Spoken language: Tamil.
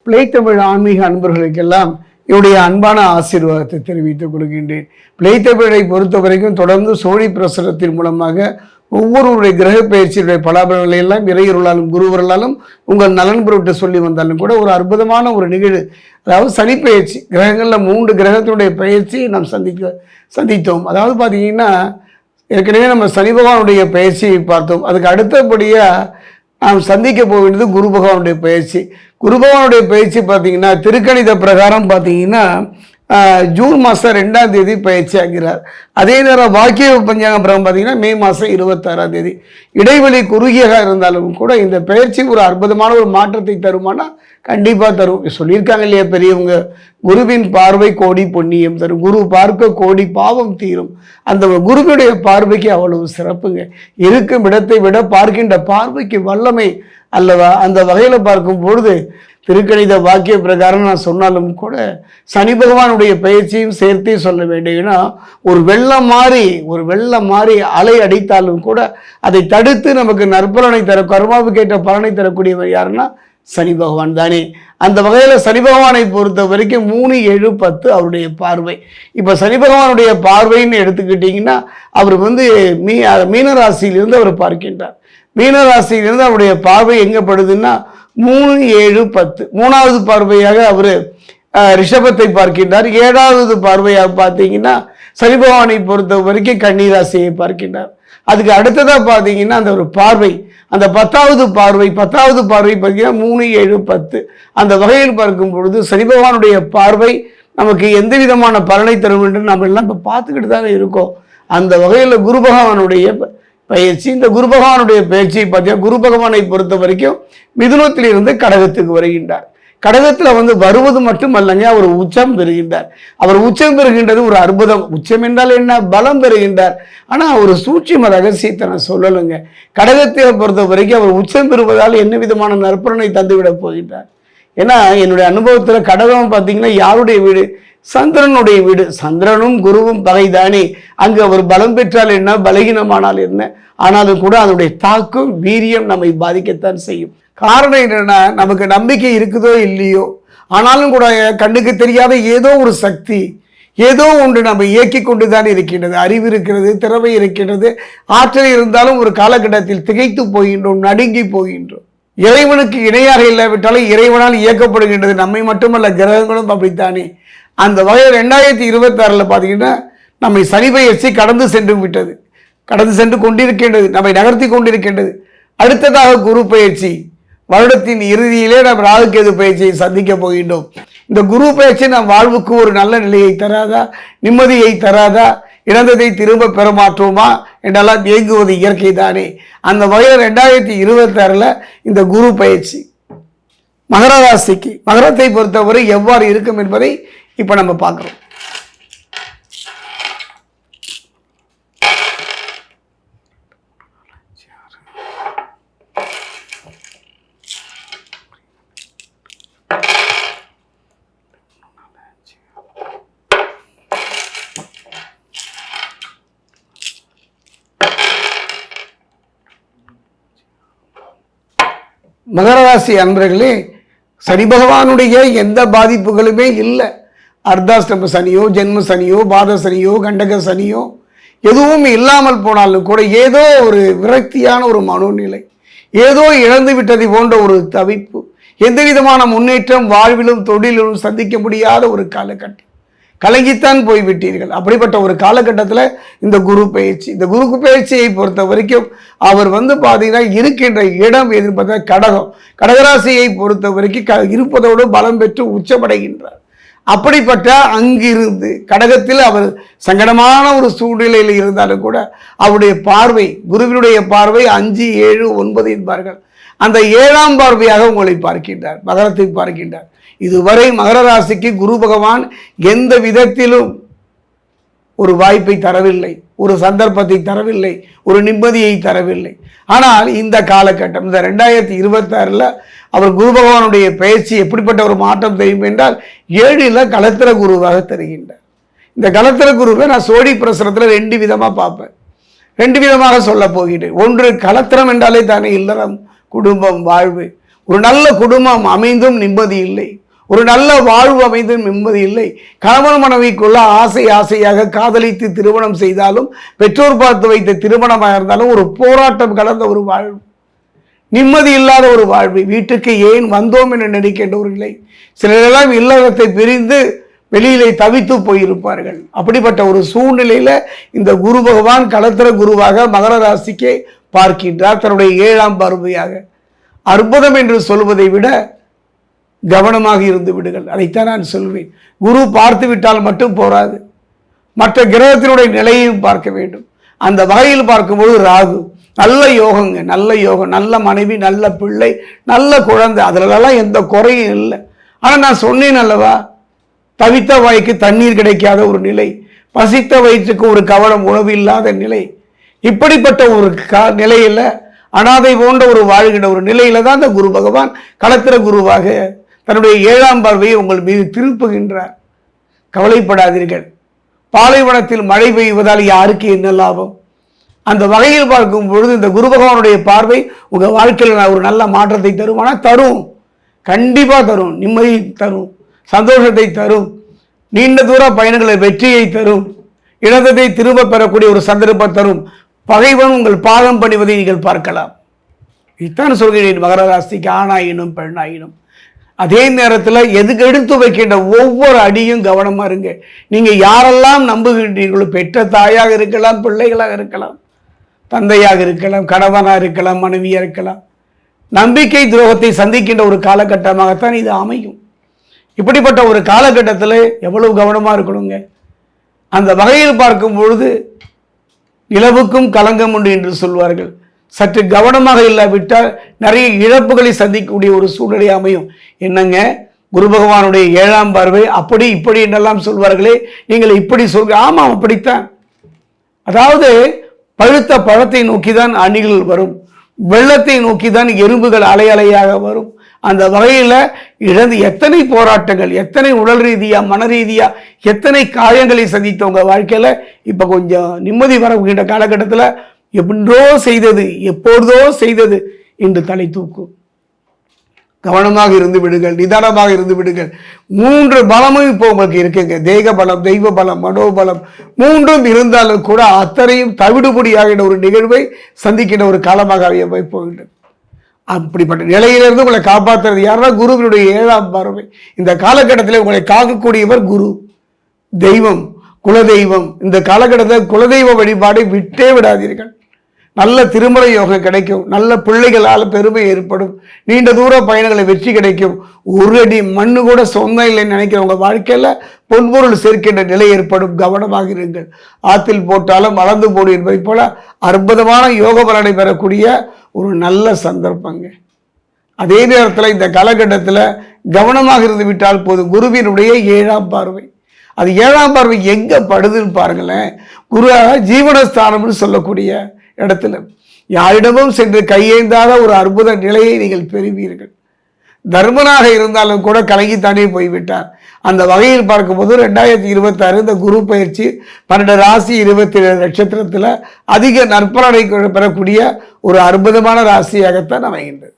பிளே தமிழ் ஆன்மீக அன்பர்களுக்கெல்லாம் என்னுடைய அன்பான ஆசீர்வாதத்தை தெரிவித்துக் கொள்கின்றேன். பிளே தமிழை பொறுத்த வரைக்கும் தொடர்ந்து சோழி பிரசுரத்தின் மூலமாக ஒவ்வொருவருடைய கிரக பயிற்சியுடைய பலாபலங்களை எல்லாம் இறையருளாலும் குருவர்களாலும் உங்கள் நலன் பொருட்டு சொல்லி வந்தாலும் கூட ஒரு அற்புதமான ஒரு நிகழ்வு, அதாவது சனி பயிற்சி. கிரகங்களில் 3 கிரகத்தினுடைய பயிற்சியை நாம் சந்தித்தோம். அதாவது பார்த்தீங்கன்னா ஏற்கனவே நம்ம சனி பகவானுடைய பயிற்சியை பார்த்தோம். அதுக்கு அடுத்தபடியாக நாம் சந்திக்க போக வேண்டியது குரு பகவானுடைய பயிற்சி. குரு பகவானுடைய பயிற்சி பார்த்தீங்கன்னா திருக்கணித பிரகாரம் பார்த்தீங்கன்னா ஜூன் மாதம் 2ஆம் தேதி பயிற்சி ஆகிறார். அதே நேரம் வாக்கிய பஞ்சாங்க பிரகாரம் பார்த்தீங்கன்னா மே மாதம் 26ஆம் தேதி. இடைவெளி குறுகியாக இருந்தாலும் கூட இந்த பயிற்சி ஒரு அற்புதமான ஒரு மாற்றத்தை தருமானா கண்டிப்பாக தரும். சொல்லியிருக்காங்க இல்லையா பெரியவங்க, குருவின் பார்வை கோடி புண்ணியம் தரும், குரு பார்க்க கோடி பாவம் தீரும். அந்த குருவினுடைய பார்வைக்கு அவ்வளவு சிறப்புங்க. இருக்கும் இடத்தை விட பார்க்கின்ற பார்வைக்கு வல்லமை அல்லவா. அந்த வகையில் பார்க்கும் பொழுது திருக்கணித வாக்கிய பிரகாரம் நான் சொன்னாலும் கூட சனி பகவானுடைய பயிற்சியும் சேர்த்தே சொல்ல வேண்டும். ஏன்னா ஒரு வெள்ளம் மாறி அலை அடித்தாலும் கூட அதை தடுத்து நமக்கு நற்பலனை தர கர்மாவுக்கு ஏற்ற பலனை தரக்கூடியவர் யாருன்னா சனி பகவான் தானே. அந்த வகையில் சனி பகவானை பொறுத்த வரைக்கும் 3, 7, 10 அவருடைய பார்வை. இப்போ சனி பகவானுடைய பார்வைன்னு எடுத்துக்கிட்டிங்கன்னா அவர் மீனராசியிலிருந்து அவர் பார்க்கின்றார். மீனராசியிலிருந்து அவருடைய பார்வை எங்கே படுதுன்னா 3, 7, 10. 3வது பார்வையாக அவர் ரிஷபத்தை பார்க்கின்றார். 7வது பார்வையாக பார்த்தீங்கன்னா சனி பகவானை பொறுத்த வரைக்கும் கன்னிராசியை பார்க்கின்றார். அதுக்கு அடுத்ததாக பார்த்தீங்கன்னா அந்த ஒரு பார்வை, அந்த 10வது பார்வை பார்த்தீங்கன்னா 3, 7, 10. அந்த வகையில் பார்க்கும் பொழுது சனி பகவானுடைய பார்வை நமக்கு எந்த விதமான பலனை தரும் என்று நம்ம எல்லாம் இப்போ பார்த்துக்கிட்டு தானே இருக்கோம். அந்த வகையில் குரு பகவானுடைய பயிற்சி, இந்த குரு பகவானுடைய பயிற்சியை பார்த்தீங்கன்னா குரு பகவானை பொறுத்த வரைக்கும் மிதுனத்திலிருந்து கடகத்துக்கு வருகின்றார். கடகத்தில் வருவது மட்டுமல்லங்க, அவர் உச்சம் பெறுகின்றார். அவர் உச்சம் பெறுகின்றது ஒரு அற்புதம். உச்சம் என்றால் என்ன? பலம் பெறுகின்றார். ஆனால் ஒரு சூட்சும ரகசியத்தை நான் சொல்லலைங்க. கடகத்தை பொறுத்த வரைக்கும் அவர் உச்சம் பெறுவதால் என்ன விதமான நற்பலனை தந்துவிட போகின்றார். ஏன்னா என்னுடைய அனுபவத்தில் கடகம் பார்த்தீங்கன்னா யாருடைய வீடு? சந்திரனுடைய வீடு. சந்திரனும் குருவும் பகைதானே. அங்கு அவர் பலம் பெற்றால் என்ன, பலகீனமானால் என்ன, ஆனாலும் கூட அதனுடைய தாக்கம் வீரியம் நம்மை பாதிக்கத்தான் செய்யும். காரணம் என்னன்னா, நமக்கு நம்பிக்கை இருக்குதோ இல்லையோ, ஆனாலும் கூட கண்ணுக்கு தெரியாத ஏதோ ஒரு சக்தி, ஏதோ ஒன்று நம்ம இயக்கி கொண்டு தான் இருக்கின்றது. அறிவு இருக்கிறது, திறமை இருக்கின்றது, ஆற்றல் இருந்தாலும் ஒரு காலகட்டத்தில் திகைத்து போகின்றோம், நடுங்கி போகின்றோம். இறைவனுக்கு இணையாக இல்லாவிட்டாலும் இறைவனால் இயக்கப்படுகின்றது. நம்மை மட்டுமல்ல, கிரகங்களும் அப்படித்தானே. அந்த வகையில் 2026 பார்த்தீங்கன்னா நம்மை சனி பயிற்சி கடந்து சென்று கொண்டிருக்கின்றது, நம்மை நகர்த்தி கொண்டிருக்கின்றது. அடுத்ததாக குரு பயிற்சி. வருடத்தின் இறுதியிலே நாம் ராகுகேது பயிற்சியை சந்திக்க போகின்றோம். இந்த குரு பயிற்சி நம் வாழ்வுக்கு ஒரு நல்ல நிலையை தராதா, நிம்மதியை தராதா, இழந்ததை திரும்ப பெற மாற்றோமா என்றெல்லாம் இயங்குவது இயற்கை தானே. அந்த வகையில் 2026 இந்த குரு பயிற்சி மகர ராசிக்கு, மகரத்தை பொறுத்தவரை எவ்வாறு இருக்கும் என்பதை இப்போ நம்ம பார்க்குறோம். மகர ராசி அன்பர்களே, சனி பகவானுடைய எந்த பாதிப்புகளுமே இல்லை. அர்த்தாஷ்டம சனியோ, ஜென்ம சனியோ, பாத சனியோ, கண்டக சனியோ எதுவும் இல்லாமல் போனாலும் கூட ஏதோ ஒரு விரக்தியான ஒரு மனோநிலை, ஏதோ இழந்து விட்டதை போன்ற ஒரு தவிப்பு, எந்த விதமான முன்னேற்றம் வாழ்விலும் தொழிலும் சந்திக்க முடியாத ஒரு காலகட்டம், கலங்கித்தான் போய்விட்டீர்கள். அப்படிப்பட்ட ஒரு காலகட்டத்தில் இந்த குரு பயிற்சி, இந்த குரு பயிற்சியை பொறுத்த வரைக்கும் அவர் பார்த்தீங்கன்னா இருக்கின்ற இடம் எதுன்னு பார்த்தா கடகராசியை பொறுத்த வரைக்கும் இருப்பதோடு பலம் பெற்று உச்சமடைகின்றார். அப்படிப்பட்ட அங்கிருந்து கடகத்தில் அவர் சங்கடமான ஒரு சூழ்நிலையில் இருந்தாலும் கூட அவருடைய பார்வை, குருவினுடைய பார்வை 5, 7, 9 என்பார்கள். அந்த 7ஆம் பார்வையாக உங்களை பார்க்கின்றார், மகரத்தை பார்க்கின்றார். இதுவரை மகர ராசிக்கு குரு பகவான் எந்த விதத்திலும் ஒரு வாய்ப்பை தரவில்லை, ஒரு சந்தர்ப்பத்தை தரவில்லை, ஒரு நிம்மதியை தரவில்லை. ஆனால் இந்த காலகட்டம், இந்த 2026 அவர் குரு பகவானுடைய பயிற்சி எப்படிப்பட்ட ஒரு மாற்றம் தெரியும் என்றால் 7ல் கலத்திர குருவாக தருகின்றார். இந்த கலத்திர குருவை நான் சோழி பிரசுரத்தில் 2 விதமாக பார்ப்பேன், 2 விதமாக சொல்ல போகிறேன். ஒன்று, கலத்திரம் என்றாலே தானே இல்லறம், குடும்பம், வாழ்வு. ஒரு நல்ல குடும்பம் அமைந்தும் நிம்மதி இல்லை, ஒரு நல்ல வாழ்வு அமைந்தும் நிம்மதி இல்லை. கணவன் மனைவிக்குள்ள ஆசையாக காதலித்து திருமணம் செய்தாலும், பெற்றோர் பார்த்து வைத்த திருமணமாக இருந்தாலும் ஒரு போராட்டம் கலந்த ஒரு வாழ்வு, நிம்மதி இல்லாத ஒரு வாழ்வு. வீட்டுக்கு ஏன் வந்தோம் என்று நினைக்கின்ற ஒரு நிலை. சிலரெல்லாம் இல்லறத்தை பிரிந்து வெளியிலே தவித்து போயிருப்பார்கள். அப்படிப்பட்ட ஒரு சூழ்நிலையில இந்த குரு பகவான் களத்திர குருவாக மகர ராசிக்கே பார்க்கின்றார், தன்னுடைய 7ஆம் பார்வையாக. அற்புதம் என்று சொல்வதை விட கவனமாக இருந்து விடுங்கள், அதைத்தான் நான் சொல்வேன். குரு பார்த்து விட்டால் மட்டும் போராது, மற்ற கிரகத்தினுடைய நிலையையும் பார்க்க வேண்டும். அந்த வகையில் பார்க்கும்போது ராகு நல்ல யோகங்க, நல்ல யோகம், நல்ல மனைவி, நல்ல பிள்ளை, நல்ல குழந்தை, அதுலலாம் எந்த குறையும் இல்லை. ஆனால் நான் சொன்னேன் அல்லவா, தவித்த வாய்க்கு தண்ணீர் கிடைக்காத ஒரு நிலை, பசித்த வயிற்றுக்கு ஒரு கவனம் உணவு இல்லாத நிலை. இப்படிப்பட்ட ஒரு நிலையில அனாதை போன்ற ஒரு வாழ்கின்ற ஒரு நிலையில தான் இந்த குரு பகவான் களத்திர குருவாக தன்னுடைய 7ஆம் பார்வையை உங்கள் மீது திருப்புகின்றார். கவலைப்படாதீர்கள். பாலைவனத்தில் மழை பெய்வதால் யாருக்கு என்ன லாபம்? அந்த வகையில் பார்க்கும் பொழுது இந்த குரு பகவானுடைய பார்வை உங்க வாழ்க்கையில் ஒரு நல்ல மாற்றத்தை தரும். ஆனால் தரும், கண்டிப்பா தரும், நிம்மதி தரும், சந்தோஷத்தை தரும், நீண்ட தூர பயணங்களை வெற்றியை தரும், இடத்தை திரும்ப பெறக்கூடிய ஒரு சந்தர்ப்பம் தரும். பகைவன் உங்கள் பாதம் பணிவதை நீங்கள் பார்க்கலாம். இத்தான் சொல்கிறேன், மகர ராசிக்கு ஆணாயினும் பெண்ணாயினும். அதே நேரத்தில் எதுக்கு எடுத்து வைக்கின்ற ஒவ்வொரு அடியும் கவனமா இருங்க. நீங்க யாரெல்லாம் நம்புகின்றீர்களோ, பெற்ற தாயாக இருக்கலாம், பிள்ளைகளாக இருக்கலாம், தந்தையாக இருக்கலாம், கணவனாக இருக்கலாம், மனைவியாக இருக்கலாம், நம்பிக்கை துரோகத்தை சந்திக்கின்ற ஒரு காலகட்டமாகத்தான் இது அமையும். இப்படிப்பட்ட ஒரு காலகட்டத்தில் எவ்வளவு கவனமாக இருக்கணுங்க. அந்த வகையில் பார்க்கும் பொழுது நிலவுக்கும் களங்கம் உண்டு என்று சொல்வார்கள். சற்று கவனமாக இல்லாவிட்டால் நிறைய இழப்புகளை சந்திக்கக்கூடிய ஒரு சூழ்நிலை அமையும். என்னங்க, குரு பகவானுடைய 7ஆம் பார்வை அப்படி இப்படி என்றெல்லாம் சொல்வார்களே, நீங்கள் இப்படி சொல்க. ஆமாம், அப்படித்தான். அதாவது பழுத்த பழத்தை நோக்கிதான் அணிகள் வரும், வெள்ளத்தை நோக்கிதான் எறும்புகள் அலையாக வரும். அந்த வகையில் இழந்து எத்தனை போராட்டங்கள், எத்தனை உடல் ரீதியா மன ரீதியா எத்தனை காயங்களை சந்தித்தவங்க வாழ்க்கையில இப்ப கொஞ்சம் நிம்மதி வரக்கூடிய காலகட்டத்தில் எப்போ செய்தது, எப்பொழுதோ செய்தது என்று தலை தூக்கும். கவனமாக இருந்து விடுங்கள், நிதானமாக இருந்து விடுங்கள். 3 பலமும் இப்போ உங்களுக்கு இருக்குங்க. தேக பலம், தெய்வ பலம், மனோபலம், 3ம் இருந்தாலும் கூட அத்தனையும் தவிடுபடியாகின்ற ஒரு நிகழ்வை சந்திக்கின்ற ஒரு காலமாக போகின்றது. அப்படிப்பட்ட நிலையிலிருந்து உங்களை காப்பாற்றுறது யாருன்னா குருவினுடைய 7ஆம் பார்வை. இந்த காலகட்டத்தில் உங்களை காக்கக்கூடியவர் குரு, தெய்வம், குலதெய்வம். இந்த காலகட்டத்தில் குலதெய்வ வழிபாடை விட்டே விடாதீர்கள். நல்ல திருமண யோகம் கிடைக்கும், நல்ல பிள்ளைகளால் பெருமை ஏற்படும், நீண்ட தூர பயணங்களை வெற்றி கிடைக்கும். ஒரு அடி மண்ணு கூட சொந்தம் இல்லைன்னு நினைக்கிறவங்க வாழ்க்கையில பொன்பொருள் சேர்க்கின்ற நிலை ஏற்படும். கவனமாக இருங்கள். ஆத்தில் போட்டாலும் வளர்ந்து போடும் என்பதை போல அற்புதமான யோக பலனை பெறக்கூடிய ஒரு நல்ல சந்தர்ப்பங்க. அதே நேரத்தில் இந்த காலகட்டத்தில் கவனமாக இருந்து விட்டால் போதும். குருவினுடைய 7ஆம் பார்வை, அது 7ஆம் பார்வை எங்க படுதுன்னு பாருங்களேன். குரு ஜீவனஸ்தானம்னு சொல்லக்கூடிய இடத்துல யாரிடமும் சென்று கையேந்தாத ஒரு அற்புத நிலையை நீங்கள் பெறுவீர்கள். தர்மனாக இருந்தாலும் கூட கலங்கித்தானே போய்விட்டார். அந்த வகையில் பார்க்கும்போது 2026 இந்த குரு பயிற்சி 12 ராசி 27 நட்சத்திரத்தில் அதிக நற்பலனை பெறக்கூடிய ஒரு அற்புதமான ராசியாகத்தான் அமைகின்றது.